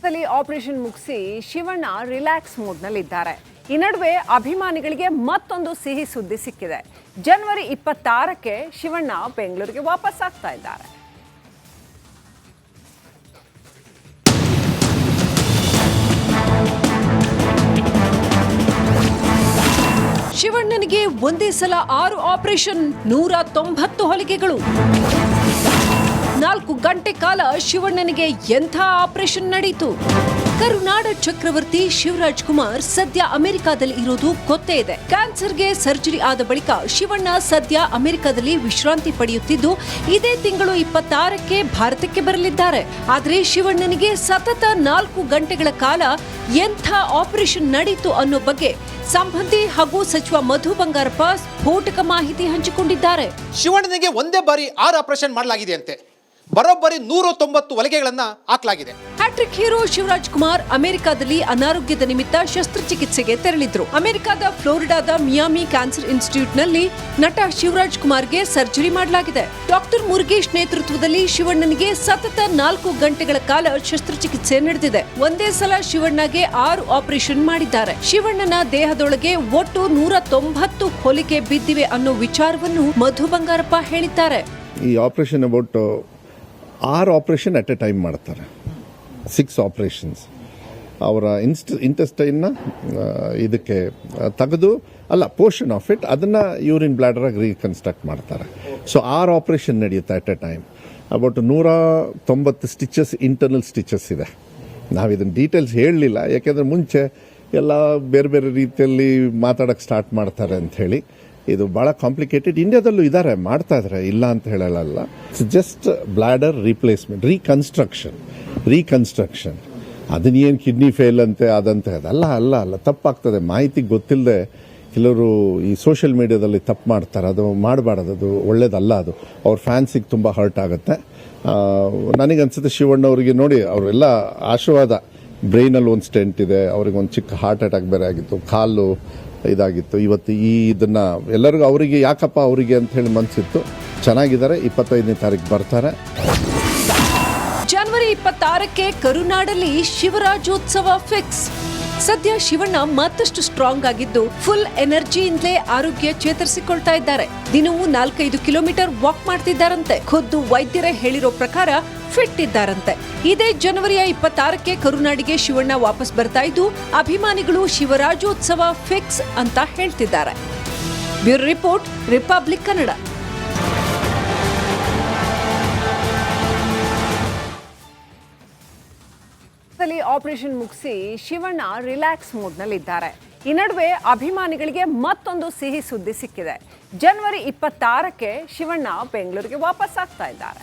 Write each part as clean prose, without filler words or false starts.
Operation ಮುಗಿಸಿ Shivanna relax ಮೂಡ್ನಲ್ಲಿದ್ದಾರೆ. ಈ ನಡುವೆ ಅಭಿಮಾನಿಗಳಿಗೆ ಮತ್ತೊಂದು ಸಿಹಿ ಸುದ್ದಿ ಸಿಕ್ಕಿದೆ. ಜನವರಿ 26ಕ್ಕೆ ಶಿವಣ್ಣ ಬೆಂಗಳೂರಿಗೆ ವಾಪಸ್ ಆಗ್ತಾ ಇದ್ದಾರೆ. ಶಿವಣ್ಣನಿಗೆ ಒಂದೇ ಸಲ 6 ಆಪರೇಷನ್, 190 ಹೊಲಿಗೆಗಳು. 4 ಗಂಟೆ ಕಾಲ ಶಿವಣ್ಣನಿಗೆ ಎಂಥ ಆಪರೇಷನ್ ನಡೆಯಿತು? ಕರುನಾಡ ಚಕ್ರವರ್ತಿ ಶಿವರಾಜ್ ಕುಮಾರ್ ಸದ್ಯ ಅಮೆರಿಕಾದಲ್ಲಿ ಇರೋದು ಗೊತ್ತೇ ಇದೆ. ಕ್ಯಾನ್ಸರ್ಗೆ ಸರ್ಜರಿ ಆದ ಬಳಿಕ ಶಿವಣ್ಣ ಸದ್ಯ ಅಮೆರಿಕಾದಲ್ಲಿ ವಿಶ್ರಾಂತಿ ಪಡೆಯುತ್ತಿದ್ದು, ಇದೇ ತಿಂಗಳು 26ಕ್ಕೆ ಭಾರತಕ್ಕೆ ಬರಲಿದ್ದಾರೆ. ಆದರೆ ಶಿವಣ್ಣನಿಗೆ ಸತತ 4 ಗಂಟೆಗಳ ಕಾಲ ಎಂಥ ಆಪರೇಷನ್ ನಡೆಯಿತು ಅನ್ನೋ ಬಗ್ಗೆ ಸಂಬಂಧಿ ಹಾಗೂ ಸಚಿವ ಮಧು ಬಂಗಾರಪ್ಪ ಸ್ಫೋಟಕ ಮಾಹಿತಿ ಹಂಚಿಕೊಂಡಿದ್ದಾರೆ. ಶಿವಣ್ಣನಿಗೆ ಒಂದೇ ಬಾರಿ 6 ಆಪರೇಷನ್ ಮಾಡಲಾಗಿದೆ ಅಂತೆ. ಬರೋಬ್ಬರಿ 190 ಹೊಲಿಗೆಗಳನ್ನ ಹಾಕಲಾಗಿದೆ. ಹ್ಯಾಟ್ರಿಕ್ ಹೀರೋ ಶಿವರಾಜ್ ಕುಮಾರ್ ಅಮೆರಿಕಾದಲ್ಲಿ ಅನಾರೋಗ್ಯದ ನಿಮಿತ್ತ ಶಸ್ತ್ರಚಿಕಿತ್ಸೆಗೆ ತೆರಳಿದ್ರು. ಅಮೆರಿಕದ ಫ್ಲೋರಿಡಾದ ಮಿಯಾಮಿ ಕ್ಯಾನ್ಸರ್ ಇನ್ಸ್ಟಿಟ್ಯೂಟ್ನಲ್ಲಿ ನಟ ಶಿವರಾಜ್ ಕುಮಾರ್ಗೆ ಸರ್ಜರಿ ಮಾಡಲಾಗಿದೆ. ಡಾಕ್ಟರ್ ಮುರುಗೇಶ್ ನೇತೃತ್ವದಲ್ಲಿ ಶಿವಣ್ಣನಿಗೆ ಸತತ 4 ಗಂಟೆಗಳ ಕಾಲ ಶಸ್ತ್ರಚಿಕಿತ್ಸೆ ನಡೆದಿದೆ. ಒಂದೇ ಸಲ ಶಿವಣ್ಣಗೆ 6 ಆಪರೇಷನ್ ಮಾಡಿದ್ದಾರೆ. ಶಿವಣ್ಣನ ದೇಹದೊಳಗೆ ಒಟ್ಟು 190 ಹೊಲಿಗೆ ಬಿದ್ದಿವೆ ಅನ್ನೋ ವಿಚಾರವನ್ನು ಮಧು ಬಂಗಾರಪ್ಪ ಹೇಳಿದ್ದಾರೆ. ಈ operation about 6 operation at A time ಮಾಡ್ತಾರೆ. 6 ಆಪರೇಷನ್ಸ್ ಅವರ ಇಂಟೆಸ್ಟೈನ್ನ ಇದಕ್ಕೆ ತೆಗೆದು ಪೋರ್ಷನ್ ಆಫ್ ಇಟ್ ಅದನ್ನ ಯೂರಿನ್ ಬ್ಲಾಡರ್ ಆಗಿ ರೀಕನ್ಸ್ಟ್ರಕ್ಟ್ ಮಾಡ್ತಾರೆ. ಸೊ 6 ಆಪರೇಷನ್ ನಡೆಯುತ್ತೆ at A time. About 190 stitches, internal stitches ಇದೆ. ನಾವು ಇದನ್ನ ಡೀಟೇಲ್ಸ್ ಹೇಳಲಿಲ್ಲ, ಯಾಕೆಂದ್ರೆ ಮುಂಚೆ ಎಲ್ಲ ಬೇರೆ ಬೇರೆ ರೀತಿಯಲ್ಲಿ ಮಾತಾಡಕ್ಕೆ ಸ್ಟಾರ್ಟ್ ಮಾಡ್ತಾರೆ ಅಂತ ಹೇಳಿ. ಇದು ಬಹಳ ಕಾಂಪ್ಲಿಕೇಟೆಡ್. ಇಂಡಿಯಾದಲ್ಲೂ ಇದ್ದಾರೆ, ಮಾಡ್ತಾ ಇದ್ದಾರೆ, ಇಲ್ಲ ಅಂತ ಹೇಳಲ್ಲ. Just bladder replacement, reconstruction. ಅದನ್ನೇನು ಕಿಡ್ನಿ ಫೇಲ್ ಅಂತೆ ಅದಂತೆ ಅಲ್ಲ ತಪ್ಪಾಗ್ತದೆ. ಮಾಹಿತಿ ಗೊತ್ತಿಲ್ಲದೆ ಕೆಲವರು ಈ ಸೋಷಿಯಲ್ ಮೀಡಿಯಾದಲ್ಲಿ ತಪ್ಪು ಮಾಡ್ತಾರೆ. ಅದು ಮಾಡಬಾರ್ದು, ಅದು ಒಳ್ಳೇದಲ್ಲ. ಅದು ಅವ್ರ ಫ್ಯಾನ್ಸಿಗೆ ತುಂಬ ಹರ್ಟ್ ಆಗುತ್ತೆ. ನನಗನ್ಸುತ್ತೆ ಶಿವಣ್ಣವರಿಗೆ ನೋಡಿ, ಅವರೆಲ್ಲ ಆಶೀರ್ವಾದ. ಬ್ರೈನಲ್ಲಿ ಒಂದು ಸ್ಟೆಂಟ್ ಇದೆ, ಅವ್ರಿಗೆ ಒಂದು ಚಿಕ್ಕ ಹಾರ್ಟ್ ಅಟ್ಯಾಕ್ ಬೇರೆ ಆಗಿತ್ತು, ಕಾಲು ಇದಾಗಿತ್ತು. ಇವತ್ತು ಇದನ್ನ ಎಲ್ಲರಿಗೂ ಅವರಿಗೆ ಯಾಕಪ್ಪ ಅವರಿಗೆ ಅಂತ ಹೇಳಿ ಮನಸ್ಸಿತ್ತು. ಚೆನ್ನಾಗಿದ್ದಾರೆ. 25ನೇ ತಾರೀಕು ಬರ್ತಾರೆ. ಜನವರಿ 26ಕ್ಕೆ ಕರುನಾಡಲ್ಲಿ ಶಿವರಾಜೋತ್ಸವ ಫಿಕ್ಸ್. ಸದ್ಯ ಶಿವಣ್ಣ ಮತ್ತಷ್ಟು ಸ್ಟ್ರಾಂಗ್ ಆಗಿದ್ದು, ಫುಲ್ ಎನರ್ಜಿಯಿಂದಲೇ ಆರೋಗ್ಯ ಚೇತರಿಸಿಕೊಳ್ತಾ ಇದ್ದಾರೆ. ದಿನವೂ 4-5 ಕಿಲೋಮೀಟರ್ ವಾಕ್ ಮಾಡ್ತಿದ್ದಾರಂತೆ. ಖುದ್ದು ವೈದ್ಯರೇ ಹೇಳಿರೋ ಪ್ರಕಾರ ಫಿಟ್ ಇದ್ದಾರಂತೆ. ಇದೇ ಜನವರಿ 26ಕ್ಕೆ ಕರುನಾಡಿಗೆ ಶಿವಣ್ಣ ವಾಪಸ್ ಬರ್ತಾ ಇದ್ದು, ಅಭಿಮಾನಿಗಳು ಶಿವರಾಜೋತ್ಸವ ಫಿಕ್ಸ್ ಅಂತ ಹೇಳ್ತಿದ್ದಾರೆ. Bureau report, republic Kannada. Operation ಮುಗಿಸಿ ಶಿವಣ್ಣ ರಿಲ್ಯಾಕ್ಸ್ ಮೂಡ್ನಲ್ಲಿದ್ದಾರೆ. ಈ ನಡುವೆ ಅಭಿಮಾನಿಗಳಿಗೆ ಮತ್ತೊಂದು ಸಿಹಿ ಸುದ್ದಿ ಸಿಕ್ಕಿದೆ. ಜನವರಿ 26ಕ್ಕೆ ಶಿವಣ್ಣ ಬೆಂಗಳೂರಿಗೆ ವಾಪಸ್ ಆಗ್ತಾ ಇದ್ದಾರೆ.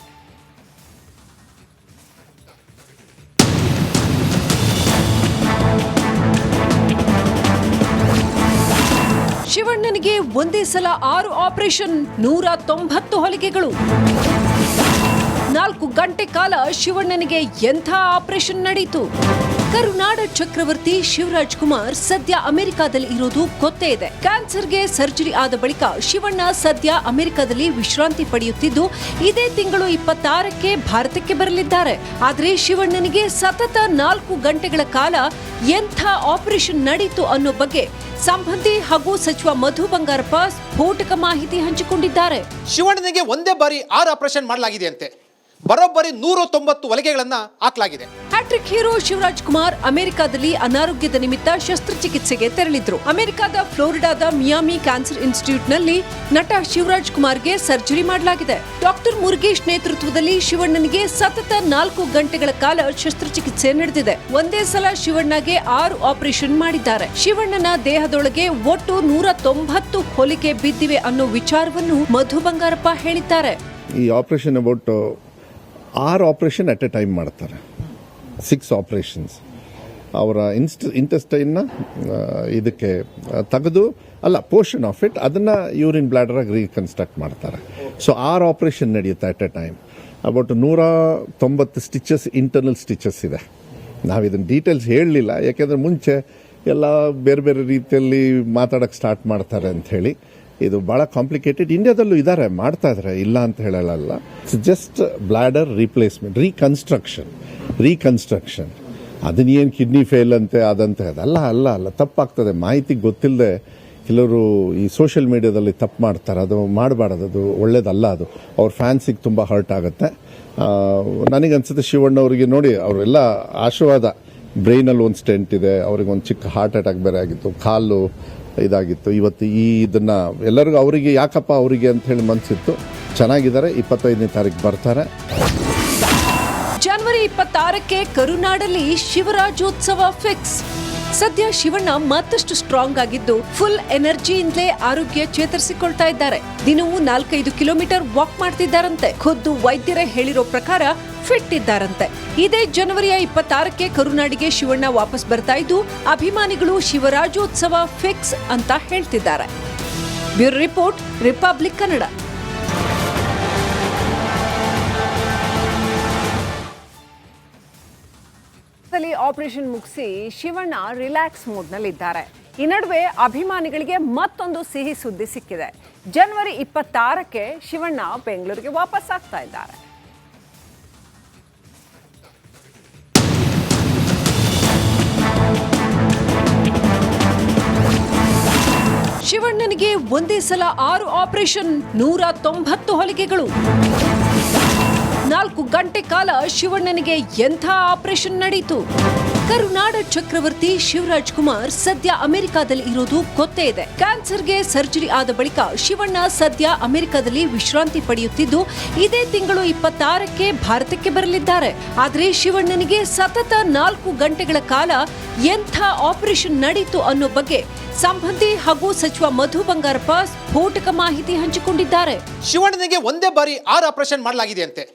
ಶಿವಣ್ಣನಿಗೆ ಒಂದೇ ಸಲ 6 ಆಪರೇಷನ್, 190 ಹೊಲಿಗೆಗಳು. 4 ಗಂಟೆ ಕಾಲ ಶಿವಣ್ಣನಿಗೆ ಎಂಥ ಆಪರೇಷನ್ ನಡೆಯಿತು? ಕರುನಾಡ ಚಕ್ರವರ್ತಿ ಶಿವರಾಜ್ ಕುಮಾರ್ ಸದ್ಯ ಅಮೆರಿಕಾದಲ್ಲಿ ಇರೋದು ಗೊತ್ತೇ ಇದೆ. ಕ್ಯಾನ್ಸರ್ಗೆ ಸರ್ಜರಿ ಆದ ಬಳಿಕ ಶಿವಣ್ಣ ಸದ್ಯ ಅಮೆರಿಕಾದಲ್ಲಿ ವಿಶ್ರಾಂತಿ ಪಡೆಯುತ್ತಿದ್ದು, ಇದೇ ತಿಂಗಳು 26ಕ್ಕೆ ಭಾರತಕ್ಕೆ ಬರಲಿದ್ದಾರೆ. ಆದರೆ ಶಿವಣ್ಣನಿಗೆ ಸತತ 4 ಗಂಟೆಗಳ ಕಾಲ ಎಂಥ ಆಪರೇಷನ್ ನಡೆಯಿತು ಅನ್ನೋ ಬಗ್ಗೆ ಸಂಬಂಧಿ ಹಾಗೂ ಸಚಿವ ಮಧು ಬಂಗಾರಪ್ಪ ಸ್ಫೋಟಕ ಮಾಹಿತಿ ಹಂಚಿಕೊಂಡಿದ್ದಾರೆ. ಶಿವಣ್ಣನಿಗೆ ಒಂದೇ ಬಾರಿ 6 ಆಪರೇಷನ್ ಮಾಡಲಾಗಿದೆ ಅಂತೆ. ಬರೋಬ್ಬರಿ 190 ಹೊಲಿಗೆಗಳನ್ನ ಹಾಕಲಾಗಿದೆ. ಹ್ಯಾಟ್ರಿಕ್ ಹೀರೋ ಶಿವರಾಜ್ ಕುಮಾರ್ ಅಮೆರಿಕಾದಲ್ಲಿ ಅನಾರೋಗ್ಯದ ನಿಮಿತ್ತ ಶಸ್ತ್ರಚಿಕಿತ್ಸೆಗೆ ತೆರಳಿದ್ರು. ಅಮೆರಿಕದ ಫ್ಲೋರಿಡಾದ ಮಿಯಾಮಿ ಕ್ಯಾನ್ಸರ್ ಇನ್ಸ್ಟಿಟ್ಯೂಟ್ನಲ್ಲಿ ನಟ ಶಿವರಾಜ್ ಕುಮಾರ್ಗೆ ಸರ್ಜರಿ ಮಾಡಲಾಗಿದೆ. ಡಾಕ್ಟರ್ ಮುರುಗೇಶ್ ನೇತೃತ್ವದಲ್ಲಿ ಶಿವಣ್ಣನಿಗೆ ಸತತ 4 ಗಂಟೆಗಳ ಕಾಲ ಶಸ್ತ್ರಚಿಕಿತ್ಸೆ ನಡೆದಿದೆ. ಒಂದೇ ಸಲ ಶಿವಣ್ಣಗೆ 6 ಆಪರೇಷನ್ ಮಾಡಿದ್ದಾರೆ. ಶಿವಣ್ಣನ ದೇಹದೊಳಗೆ ಒಟ್ಟು 190 ಹೊಲಿಗೆ ಬಿದ್ದಿವೆ ಅನ್ನೋ ವಿಚಾರವನ್ನು ಮಧು ಬಂಗಾರಪ್ಪ ಹೇಳಿದ್ದಾರೆ. ಈ operation about 6 operation at A time ಮಾಡ್ತಾರೆ. 6 ಆಪರೇಷನ್ಸ್ ಅವರ ಇಂಟೆಸ್ಟೈನ್ನ ಇದಕ್ಕೆ ತೆಗೆದು ಪೋರ್ಷನ್ ಆಫ್ ಇಟ್ ಅದನ್ನ ಯೂರಿನ್ ಬ್ಲಾಡರ್ ಆಗಿ ರೀಕನ್ಸ್ಟ್ರಕ್ಟ್ ಮಾಡ್ತಾರೆ. ಸೊ 6 ಆಪರೇಷನ್ ನಡೆಯುತ್ತೆ at A time. About 190 stitches, internal stitches ಇದೆ. ನಾವು ಇದನ್ನ ಡೀಟೇಲ್ಸ್ ಹೇಳಲಿಲ್ಲ, ಯಾಕೆಂದ್ರೆ ಮುಂಚೆ ಎಲ್ಲ ಬೇರೆ ಬೇರೆ ರೀತಿಯಲ್ಲಿ ಮಾತಾಡಕ್ಕೆ ಸ್ಟಾರ್ಟ್ ಮಾಡ್ತಾರೆ ಅಂತ ಹೇಳಿ. ಇದು ಬಹಳ ಕಾಂಪ್ಲಿಕೇಟೆಡ್. ಇಂಡಿಯಾದಲ್ಲೂ ಇದ್ದಾರೆ, ಮಾಡ್ತಾ ಇದ್ದಾರೆ, ಇಲ್ಲ ಅಂತ ಹೇಳಲ್ಲ. Just bladder replacement, reconstruction. ಅದನ್ನೇನು ಕಿಡ್ನಿ ಫೇಲ್ ಅಂತೆ ಅದಂತೆ ಅದಲ್ಲ ಅಲ್ಲ ಅಲ್ಲ ತಪ್ಪಾಗ್ತದೆ. ಮಾಹಿತಿ ಗೊತ್ತಿಲ್ಲದೆ ಕೆಲವರು ಈ ಸೋಷಿಯಲ್ ಮೀಡಿಯಾದಲ್ಲಿ ತಪ್ಪು ಮಾಡ್ತಾರೆ. ಅದು ಮಾಡಬಾರ್ದು, ಅದು ಒಳ್ಳೇದಲ್ಲ. ಅದು ಅವ್ರ ಫ್ಯಾನ್ಸಿಗೆ ತುಂಬ ಹರ್ಟ್ ಆಗುತ್ತೆ. ನನಗನ್ಸುತ್ತೆ ಶಿವಣ್ಣವರಿಗೆ ನೋಡಿ, ಅವರೆಲ್ಲ ಆಶೀರ್ವಾದ. ಬ್ರೈನಲ್ಲಿ ಒಂದು ಸ್ಟೆಂಟ್ ಇದೆ, ಅವ್ರಿಗೆ ಒಂದು ಚಿಕ್ಕ ಹಾರ್ಟ್ ಅಟ್ಯಾಕ್ ಬೇರೆ ಆಗಿತ್ತು, ಕಾಲು ಇದಾಗಿತ್ತು. ಇವತ್ತು ಇದನ್ನು ಎಲ್ಲರಿಗೂ ಅವರಿಗೆ ಯಾಕಪ್ಪ ಅವರಿಗೆ ಅಂತ ಹೇಳಿ ಮನಸ್ಸಿತ್ತು. ಚೆನ್ನಾಗಿದ್ದಾರೆ. 25ನೇ ತಾರೀಕು ಬರ್ತಾರೆ. ಜನವರಿ 26ಕ್ಕೆ ಕರುನಾಡಲ್ಲಿ ಶಿವರಾಜೋತ್ಸವ ಫಿಕ್ಸ್. ಸದ್ಯ ಶಿವಣ್ಣ ಮತ್ತಷ್ಟು ಸ್ಟ್ರಾಂಗ್ ಆಗಿದ್ದು ಫುಲ್ ಎನರ್ಜಿಯಿಂದಲೇ ಆರೋಗ್ಯ ಚೇತರಿಸಿಕೊಳ್ತಾ ಇದ್ದಾರೆ. ದಿನವೂ 4-5 ಕಿಲೋಮೀಟರ್ ವಾಕ್ ಮಾಡ್ತಿದ್ದಾರಂತೆ. ಖುದ್ದು ವೈದ್ಯರೇ ಹೇಳಿರೋ ಪ್ರಕಾರ ಫಿಟ್ ಇದ್ದಾರಂತೆ. ಇದೇ ಜನವರಿ 26ಕ್ಕೆ ಕರುನಾಡಿಗೆ ಶಿವಣ್ಣ ವಾಪಸ್ ಬರ್ತಾ ಇದ್ದು ಅಭಿಮಾನಿಗಳು ಶಿವರಾಜೋತ್ಸವ ಫಿಕ್ಸ್ ಅಂತ ಹೇಳ್ತಿದ್ದಾರೆ. Bureau report, republic Kannada. Operation ಮುಗಿಸಿ ಶಿವಣ್ಣ ರಿಲ್ಯಾಕ್ಸ್ ಮೂಡ್ನಲ್ಲಿದ್ದಾರೆ. ಈ ನಡುವೆ ಅಭಿಮಾನಿಗಳಿಗೆ ಮತ್ತೊಂದು ಸಿಹಿ ಸುದ್ದಿ ಸಿಕ್ಕಿದೆ. ಜನವರಿ 26ಕ್ಕೆ ಶಿವಣ್ಣ ಬೆಂಗಳೂರಿಗೆ ವಾಪಸ್ ಆಗ್ತಾ ಇದ್ದಾರೆ. ಶಿವಣ್ಣನಿಗೆ ಒಂದೇ ಸಲ 6 ಆಪರೇಷನ್, 190 ಹೊಲಿಗೆಗಳು. 4 ಗಂಟೆ ಕಾಲ ಶಿವಣ್ಣನಿಗೆ ಎಂಥ ಆಪರೇಷನ್ ನಡೆಯಿತು. ಕರುನಾಡ ಚಕ್ರವರ್ತಿ ಶಿವರಾಜ್ ಕುಮಾರ್ ಸದ್ಯ ಅಮೆರಿಕಾದಲ್ಲಿ ಇರೋದು ಗೊತ್ತೇ ಇದೆ. ಕ್ಯಾನ್ಸರ್ಗೆ ಸರ್ಜರಿ ಆದ ಬಳಿಕ ಶಿವಣ್ಣ ಸದ್ಯ ಅಮೆರಿಕಾದಲ್ಲಿ ವಿಶ್ರಾಂತಿ ಪಡೆಯುತ್ತಿದ್ದು ಇದೇ ತಿಂಗಳು 26ಕ್ಕೆ ಭಾರತಕ್ಕೆ ಬರಲಿದ್ದಾರೆ. ಆದರೆ ಶಿವಣ್ಣನಿಗೆ ಸತತ 4 ಗಂಟೆಗಳ ಕಾಲ ಎಂಥ ಆಪರೇಷನ್ ನಡೆಯಿತು ಅನ್ನೋ ಬಗ್ಗೆ ಸಂಬಂಧಿ ಹಾಗೂ ಸಚಿವ ಮಧು ಬಂಗಾರಪ್ಪ ಸ್ಫೋಟಕ ಮಾಹಿತಿ ಹಂಚಿಕೊಂಡಿದ್ದಾರೆ. ಶಿವಣ್ಣನಿಗೆ ಒಂದೇ ಬಾರಿ 6 ಆಪರೇಷನ್ ಮಾಡಲಾಗಿದೆ ಅಂತೆ.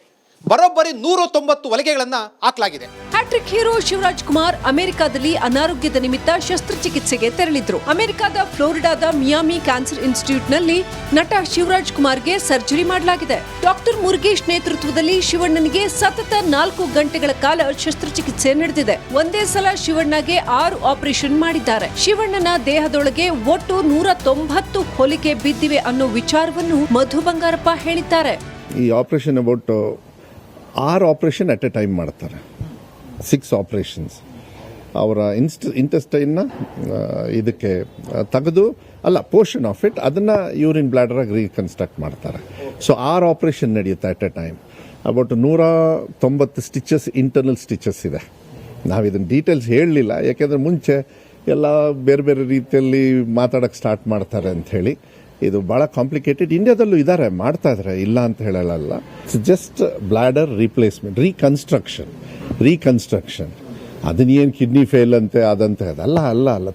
ಬರೋಬ್ಬರಿ 190 ಹೊಲಿಗೆಗಳನ್ನು ಹಾಕಲಾಗಿದೆ. ಹ್ಯಾಟ್ರಿಕ್ ಹೀರೋ ಶಿವರಾಜ್ ಕುಮಾರ್ ಅಮೆರಿಕಾದಲ್ಲಿ ಅನಾರೋಗ್ಯದ ನಿಮಿತ್ತ ಶಸ್ತ್ರಚಿಕಿತ್ಸೆಗೆ ತೆರಳಿದ್ರು. ಅಮೆರಿಕದ ಫ್ಲೋರಿಡಾದ ಮಿಯಾಮಿ ಕ್ಯಾನ್ಸರ್ ಇನ್ಸ್ಟಿಟ್ಯೂಟ್ನಲ್ಲಿ ನಟ ಶಿವರಾಜ್ ಕುಮಾರ್ಗೆ ಸರ್ಜರಿ ಮಾಡಲಾಗಿದೆ. ಡಾಕ್ಟರ್ ಮುರುಗೇಶ್ ನೇತೃತ್ವದಲ್ಲಿ ಶಿವಣ್ಣನಿಗೆ ಸತತ 4 ಗಂಟೆಗಳ ಕಾಲ ಶಸ್ತ್ರಚಿಕಿತ್ಸೆ ನಡೆದಿದೆ. ಒಂದೇ ಸಲ ಶಿವಣ್ಣಗೆ 6 ಆಪರೇಷನ್ ಮಾಡಿದ್ದಾರೆ. ಶಿವಣ್ಣನ ದೇಹದೊಳಗೆ ಒಟ್ಟು 190 ಹೊಲಿಗೆ ಬಿದ್ದಿವೆ ಅನ್ನೋ ವಿಚಾರವನ್ನು ಮಧು ಬಂಗಾರಪ್ಪ ಹೇಳಿದ್ದಾರೆ. ಈ operation about 6 operation at A time ಮಾಡ್ತಾರೆ. 6 ಆಪರೇಷನ್ಸ್. ಅವರ ಇಂಟೆಸ್ಟೈನ್ನ ಇದಕ್ಕೆ ತೆಗೆದು ಅಲ್ಲ ಪೋರ್ಷನ್ ಆಫ್ ಇಟ್ ಅದನ್ನು ಯೂರಿನ್ ಬ್ಲಾಡರಾಗಿ ರೀಕನ್ಸ್ಟ್ರಕ್ಟ್ ಮಾಡ್ತಾರೆ. ಸೊ 6 ಆಪರೇಷನ್ ನಡೆಯುತ್ತೆ at A time. About 190 stitches, internal stitches ಇದೆ. ನಾವು ಇದನ್ನು ಡೀಟೇಲ್ಸ್ ಹೇಳಲಿಲ್ಲ, ಯಾಕೆಂದರೆ ಮುಂಚೆ ಎಲ್ಲ ಬೇರೆ ಬೇರೆ ರೀತಿಯಲ್ಲಿ ಮಾತಾಡೋಕ್ಕೆ ಸ್ಟಾರ್ಟ್ ಮಾಡ್ತಾರೆ ಅಂತ ಹೇಳಿ. ಇದು ಬಹಳ ಕಾಂಪ್ಲಿಕೇಟೆಡ್. ಇಂಡಿಯಾದಲ್ಲೂ ಇದ್ದಾರೆ, ಮಾಡ್ತಾ ಇದ್ದಾರೆ, ಇಲ್ಲ ಅಂತ ಹೇಳಲ್ಲ. It's just bladder replacement, reconstruction. ಅದನ್ನೇನು ಕಿಡ್ನಿ ಫೇಲ್ ಅಂತೆ ಅದಂತೆ ಅದಲ್ಲ ಅಲ್ಲ ಅಲ್ಲ